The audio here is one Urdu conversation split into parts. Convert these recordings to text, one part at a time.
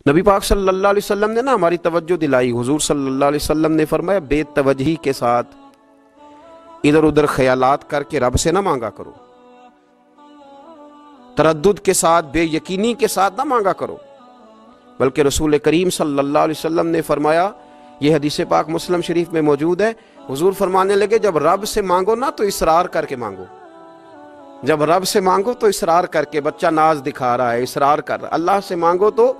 نبی پاک صلی اللہ علیہ وسلم نے ہماری توجہ دلائی. حضور صلی اللہ علیہ وسلم نے فرمایا بے توجہی کے ساتھ ادھر ادھر خیالات کر کے رب سے نہ مانگا کرو، تردد کے ساتھ بے یقینی کے ساتھ نہ مانگا کرو، بلکہ رسول کریم صلی اللہ علیہ وسلم نے فرمایا، یہ حدیث پاک مسلم شریف میں موجود ہے، حضور فرمانے لگے جب رب سے مانگو نا تو اصرار کر کے مانگو. جب رب سے مانگو تو اصرار کر کے، بچہ ناز دکھا رہا ہے اصرار کر رہا ہے، اللہ سے مانگو تو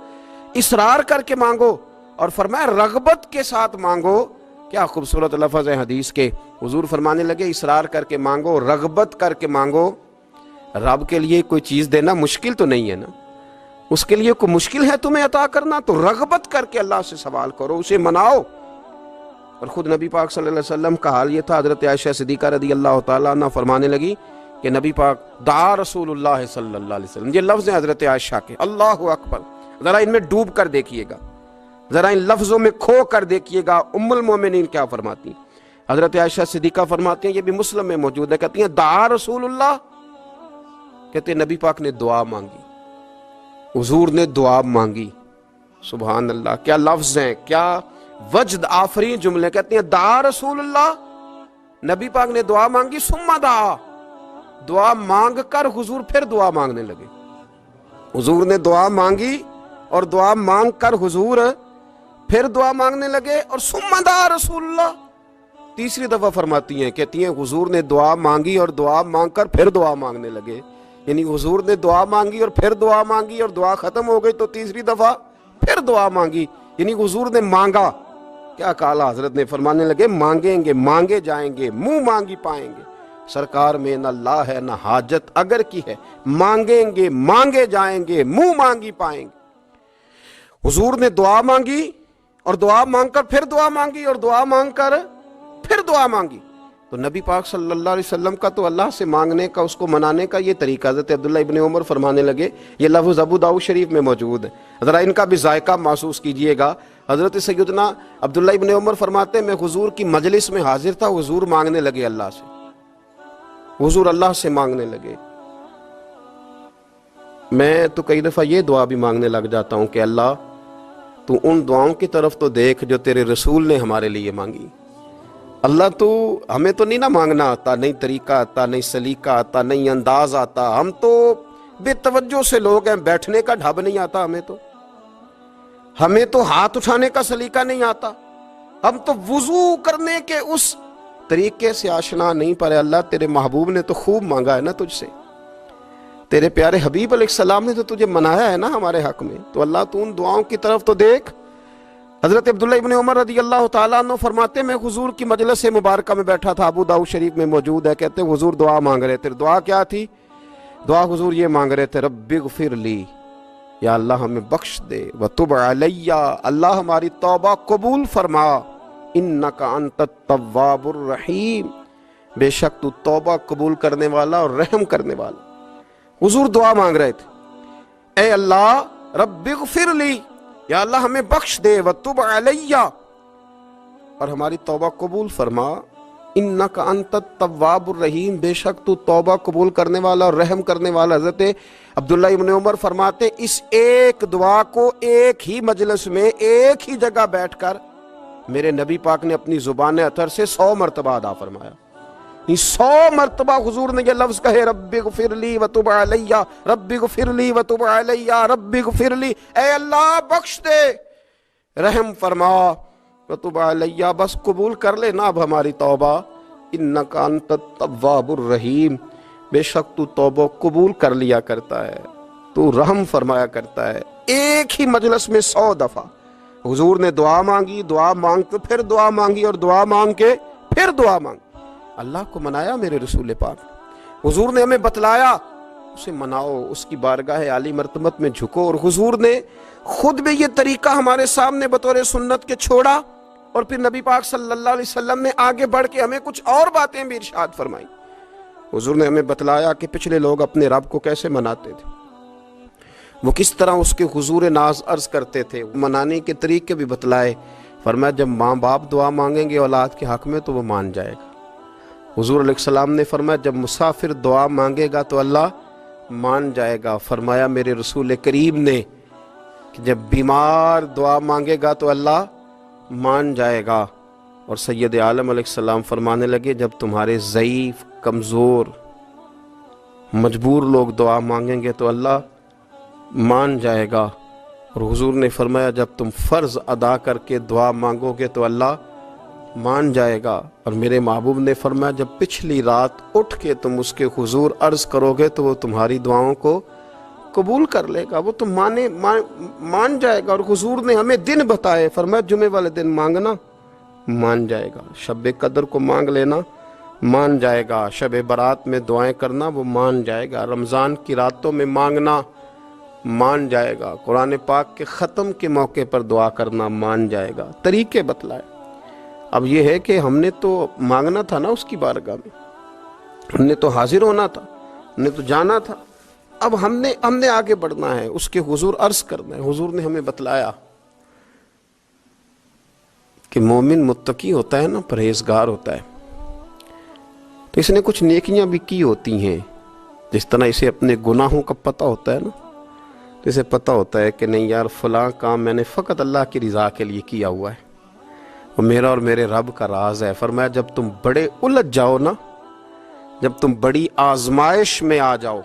اصرار کر کے مانگو. اور فرمایا رغبت کے ساتھ مانگو. کیا خوبصورت لفظ ہے حدیث کے. حضور فرمانے لگے اصرار کر کے مانگو، رغبت کر کے مانگو. رب کے لیے کوئی چیز دینا مشکل تو نہیں ہے نا، اس کے لیے کوئی مشکل ہے تمہیں عطا کرنا؟ تو رغبت کر کے اللہ سے سوال کرو، اسے مناؤ. اور خود نبی پاک صلی اللہ علیہ وسلم کا حال یہ تھا. حضرت عائشہ صدیقہ رضی اللہ تعالیٰ عنہ فرمانے لگی کہ نبی پاک دعا رسول اللہ صلی اللہ علیہ وسلم، یہ لفظ ہیں حضرت عائشہ کے. اللہ اکبر، ذرا ان میں ڈوب کر دیکھیے گا، ذرا ان لفظوں میں کھو کر دیکھیے گا. ام المومنین کیا فرماتی ہیں؟ حضرت عائشہ صدیقہ فرماتی ہیں، یہ بھی مسلم میں موجود ہے، کہتی ہیں دعا رسول اللہ، کہتے ہیں نبی پاک نے دعا مانگی، حضور نے دعا مانگی. سبحان اللہ، کیا لفظ ہیں، کیا وجد آفرین جملے. کہتے ہیں دعا رسول اللہ، نبی پاک نے دعا مانگی، ثم دعا، دعا مانگ کر حضور پھر دعا مانگنے لگے. حضور نے دعا مانگی اور دعا مانگ کر حضور پھر دعا مانگنے لگے. اور ثم دعا رسول اللہ تیسری دفعہ فرماتی ہیں، کہتی ہیں حضور نے دعا مانگی اور دعا مانگ کر پھر دعا مانگنے لگے. یعنی حضور نے دعا مانگی اور پھر دعا مانگی اور دعا ختم ہو گئی تو تیسری دفعہ پھر دعا مانگی. یعنی حضور نے مانگا. کیا کہا حضرت نے؟ فرمانے لگے مانگیں گے مانگے جائیں گے، منہ مانگی پائیں گے. سرکار میں نہ لا ہے نہ حاجت اگر کی ہے، مانگیں گے مانگے جائیں گے، منہ مانگی پائیں گے. حضور نے دعا مانگی اور دعا مانگ کر پھر دعا مانگی اور دعا مانگ کر پھر دعا مانگی. تو نبی پاک صلی اللہ علیہ وسلم کا تو اللہ سے مانگنے کا، اس کو منانے کا یہ طریقہ. حضرت عبداللہ ابن عمر فرمانے لگے، یہ لفظ ابو داؤد شریف میں موجود ہے، ذرا ان کا بھی ذائقہ محسوس کیجئے گا. حضرت سیدنا عبداللہ ابن عمر فرماتے ہیں میں حضور کی مجلس میں حاضر تھا، حضور مانگنے لگے اللہ سے، حضور اللہ سے مانگنے لگے. میں تو کئی دفعہ یہ دعا بھی مانگنے لگ جاتا ہوں کہ اللہ تو ان دعاؤں کی طرف تو دیکھ جو تیرے رسول نے ہمارے لیے مانگی. اللہ تو ہمیں تو نہیں نہ مانگنا آتا، نہیں طریقہ آتا، نہیں سلیقہ آتا، نہیں انداز آتا. ہم تو بے توجہ سے لوگ ہیں، بیٹھنے کا ڈھب نہیں آتا ہمیں تو ہاتھ اٹھانے کا سلیقہ نہیں آتا، ہم تو وضو کرنے کے اس طریقے سے آشنا نہیں. پر اللہ تیرے محبوب نے تو خوب مانگا ہے نا تجھ سے، تیرے پیارے حبیب علیہ السلام نے تو تجھے منایا ہے نا ہمارے حق میں. تو اللہ تو ان دعاؤں کی طرف تو دیکھ. حضرت عبداللہ ابن عمر رضی اللہ تعالیٰ عنہ فرماتے میں حضور کی مجلس مبارکہ میں بیٹھا تھا، ابو داؤد شریف میں موجود ہے. کہتے ہیں حضور دعا مانگ رہے تھے. دعا کیا تھی؟ دعا حضور یہ مانگ رہے تھے، رب اغفر لی، یا اللہ ہمیں بخش دے، وتب علی، اللہ ہماری توبہ قبول فرما، انک انت التواب الرحیم، بے شک تو توبہ قبول کرنے والا اور رحم کرنے والا. حضور دعا مانگ رہے تھے، اے اللہ رب اغفر لی، یا اللہ ہمیں بخش دے، وتب علی، اور ہماری توبہ قبول فرما، انک انت التواب الرحیم، بے شک تو توبہ قبول کرنے والا اور رحم کرنے والا. حضرت عبداللہ ابن عمر فرماتے اس ایک دعا کو ایک ہی مجلس میں ایک ہی جگہ بیٹھ کر میرے نبی پاک نے اپنی زبان اطہر سے 100 مرتبہ ادا فرمایا. 100 مرتبہ حضور نے یہ لفظ کہے، رب اغفر لی وتب علی، رب اغفر لی وتب علی، رب اغفر لی، اے اللہ بخش دے، رحم فرما، وتب علی، بس قبول کر لے نا اب ہماری توبہ، انک انت التواب الرحیم، بے شک تو توبہ قبول کر لیا کرتا ہے، تو رحم فرمایا کرتا ہے. ایک ہی مجلس میں 100 دفعہ حضور نے دعا مانگی، دعا مانگ کے پھر دعا مانگی اور دعا مانگ کے پھر دعا مانگی. اللہ کو منایا میرے رسول پاک. حضور نے ہمیں بتلایا اسے مناؤ، اس کی بارگاہ عالی مرتبت میں جھکو. اور حضور نے خود بھی یہ طریقہ ہمارے سامنے بطور سنت کے چھوڑا، اور پھر نبی پاک صلی اللہ علیہ وسلم نے آگے بڑھ کے ہمیں کچھ اور باتیں بھی ارشاد فرمائی. حضور نے ہمیں بتلایا کہ پچھلے لوگ اپنے رب کو کیسے مناتے تھے، وہ کس طرح اس کے حضور ناز عرض کرتے تھے، منانے کے طریقے بھی بتلائے. فرمایا جب ماں باپ دعا مانگیں گے اولاد کے حق میں تو وہ مان جائے گا. حضور علیہ السلام نے فرمایا جب مسافر دعا مانگے گا تو اللہ مان جائے گا. فرمایا میرے رسول کریم نے کہ جب بیمار دعا مانگے گا تو اللہ مان جائے گا، اور سید عالم علیہ السلام فرمانے لگے جب تمہارے ضعیف، کمزور، مجبور لوگ دعا مانگیں گے تو اللہ مان جائے گا، اور حضور نے فرمایا جب تم فرض ادا کر کے دعا مانگو گے تو اللہ مان جائے گا، اور میرے محبوب نے فرمایا جب پچھلی رات اٹھ کے تم اس کے حضور عرض کرو گے تو وہ تمہاری دعاؤں کو قبول کر لے گا، وہ تم مان جائے گا۔ اور حضور نے ہمیں دن بتائے، فرمایا جمعے والے دن مانگنا مان جائے گا، شب قدر کو مانگ لینا مان جائے گا، شب برات میں دعائیں کرنا وہ مان جائے گا، رمضان کی راتوں میں مانگنا مان جائے گا، قرآن پاک کے ختم کے موقع پر دعا کرنا مان جائے گا۔ طریقے بتلائے۔ اب یہ ہے کہ ہم نے تو مانگنا تھا نا اس کی بارگاہ میں، ہم نے تو حاضر ہونا تھا، ہم نے تو جانا تھا، اب ہم نے آگے بڑھنا ہے، اس کے حضور عرض کرنا ہے۔ حضور نے ہمیں بتلایا کہ مومن متقی ہوتا ہے نا، پرہیزگار ہوتا ہے، تو اس نے کچھ نیکیاں بھی کی ہوتی ہیں، جس طرح اسے اپنے گناہوں کا پتہ ہوتا ہے نا، تو اسے پتہ ہوتا ہے کہ نہیں یار فلاں کام میں نے فقط اللہ کی رضا کے لیے کیا ہوا ہے، وہ میرا اور میرے رب کا راز ہے۔ فرمایا جب تم بڑے الجھ جاؤ نا، جب تم بڑی آزمائش میں آ جاؤ،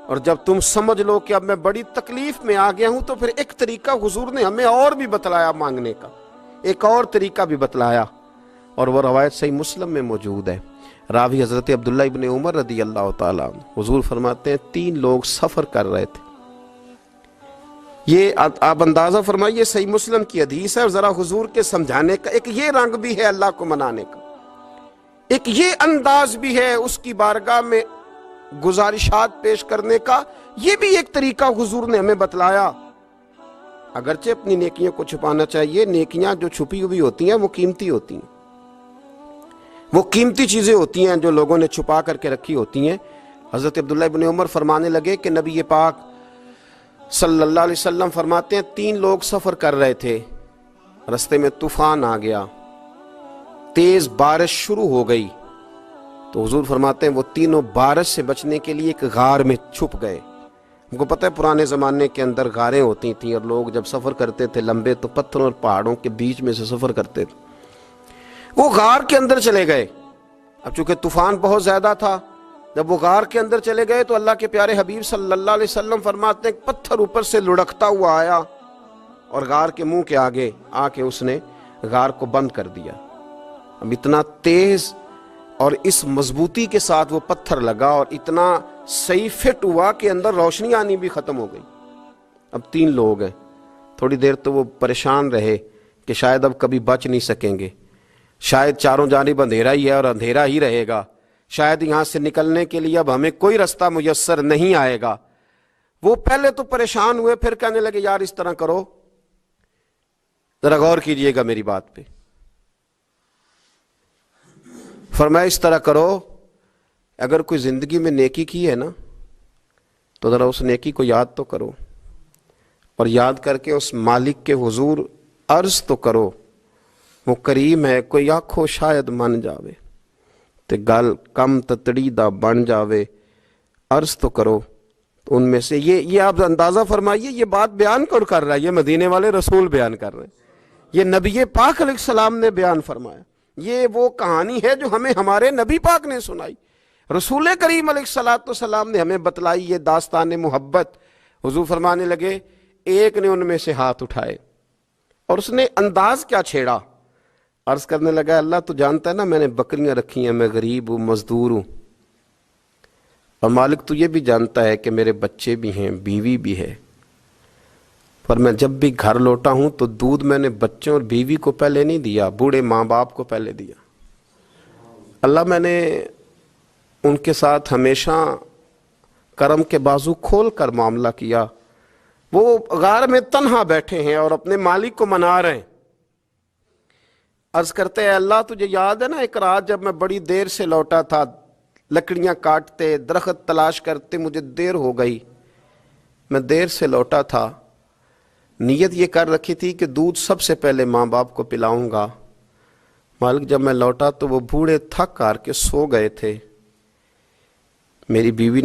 اور جب تم سمجھ لو کہ اب میں بڑی تکلیف میں آ گیا ہوں، تو پھر ایک طریقہ حضور نے ہمیں اور بھی بتلایا مانگنے کا، ایک اور طریقہ بھی بتلایا، اور وہ روایت صحیح مسلم میں موجود ہے۔ راوی حضرت عبداللہ ابن عمر رضی اللہ تعالیٰ عنہ، حضور فرماتے ہیں 3 لوگ سفر کر رہے تھے، یہ آپ اندازہ فرمائیے صحیح مسلم کی حدیث ہے، اور ذرا حضور کے سمجھانے کا ایک یہ رنگ بھی ہے اللہ کو منانے کا، ایک یہ انداز بھی ہے اس کی بارگاہ میں گزارشات پیش کرنے کا، یہ بھی ایک طریقہ حضور نے ہمیں بتلایا۔ اگرچہ اپنی نیکیوں کو چھپانا چاہیے، نیکیاں جو چھپی ہوئی ہوتی ہیں وہ قیمتی ہوتی ہیں، وہ قیمتی چیزیں ہوتی ہیں جو لوگوں نے چھپا کر کے رکھی ہوتی ہیں۔ حضرت عبداللہ ابن عمر فرمانے لگے کہ نبی پاک صلی اللہ علیہ وسلم فرماتے ہیں 3 لوگ سفر کر رہے تھے، رستے میں طوفان آ گیا، تیز بارش شروع ہو گئی، تو حضور فرماتے ہیں وہ تینوں بارش سے بچنے کے لیے ایک غار میں چھپ گئے۔ ہم کو پتہ ہے پرانے زمانے کے اندر غاریں ہوتی تھیں، اور لوگ جب سفر کرتے تھے لمبے تو پتھروں اور پہاڑوں کے بیچ میں سے سفر کرتے تھے، وہ غار کے اندر چلے گئے۔ اب چونکہ طوفان بہت زیادہ تھا، جب وہ غار کے اندر چلے گئے تو اللہ کے پیارے حبیب صلی اللہ علیہ وسلم فرماتے ہیں پتھر اوپر سے لڑکتا ہوا آیا اور غار کے منہ کے آگے آ کے اس نے غار کو بند کر دیا۔ اب اتنا تیز اور اس مضبوطی کے ساتھ وہ پتھر لگا، اور اتنا صحیح فٹ ہوا کہ اندر روشنی آنی بھی ختم ہو گئی۔ اب 3 لوگ ہیں، تھوڑی دیر تو وہ پریشان رہے کہ شاید اب کبھی بچ نہیں سکیں گے، شاید چاروں جانب اندھیرا ہی ہے اور اندھیرا ہی رہے گا، شاید یہاں سے نکلنے کے لیے اب ہمیں کوئی رستہ میسر نہیں آئے گا۔ وہ پہلے تو پریشان ہوئے، پھر کہنے لگے یار اس طرح کرو، ذرا غور کیجئے گا میری بات پہ۔ فرمایا اس طرح کرو، اگر کوئی زندگی میں نیکی کی ہے نا تو ذرا اس نیکی کو یاد تو کرو، اور یاد کر کے اس مالک کے حضور عرض تو کرو، وہ کریم ہے، کوئی آنکھو شاید من جاوے تے گل کم تتڑی دا بن جاوے، عرض تو کرو۔ تو ان میں سے یہ آپ اندازہ فرمائیے، یہ بات بیان کون کر رہا ہے؟ یہ مدینے والے رسول بیان کر رہے ہیں، یہ نبی پاک علیہ السلام نے بیان فرمایا، یہ وہ کہانی ہے جو ہمیں ہمارے نبی پاک نے سنائی، رسول کریم علیہ السلام نے ہمیں بتلائی، یہ داستان محبت۔ حضور فرمانے لگے ایک نے ان میں سے ہاتھ اٹھائے، اور اس نے انداز کیا چھیڑا، عرض کرنے لگا اللہ تو جانتا ہے نا میں نے بکریاں رکھی ہیں، میں غریب ہوں، مزدور ہوں، اور مالک تو یہ بھی جانتا ہے کہ میرے بچے بھی ہیں، بیوی بھی ہے، پر میں جب بھی گھر لوٹا ہوں تو دودھ میں نے بچوں اور بیوی کو پہلے نہیں دیا، بوڑھے ماں باپ کو پہلے دیا۔ اللہ میں نے ان کے ساتھ ہمیشہ کرم کے بازو کھول کر معاملہ کیا، وہ غار میں تنہا بیٹھے ہیں اور اپنے مالک کو منا رہے ہیں۔ عرض کرتے ہیں اللہ تجھے یاد ہے نا ایک رات جب میں بڑی دیر سے لوٹا تھا، لکڑیاں کاٹتے، درخت تلاش کرتے، مجھے دیر ہو گئی، میں دیر سے لوٹا تھا، نیت یہ کر رکھی تھی کہ دودھ سب سے پہلے ماں باپ کو پلاؤں گا، مالک جب میں لوٹا تو وہ بوڑھے تھک کر کے سو گئے تھے، میری بیوی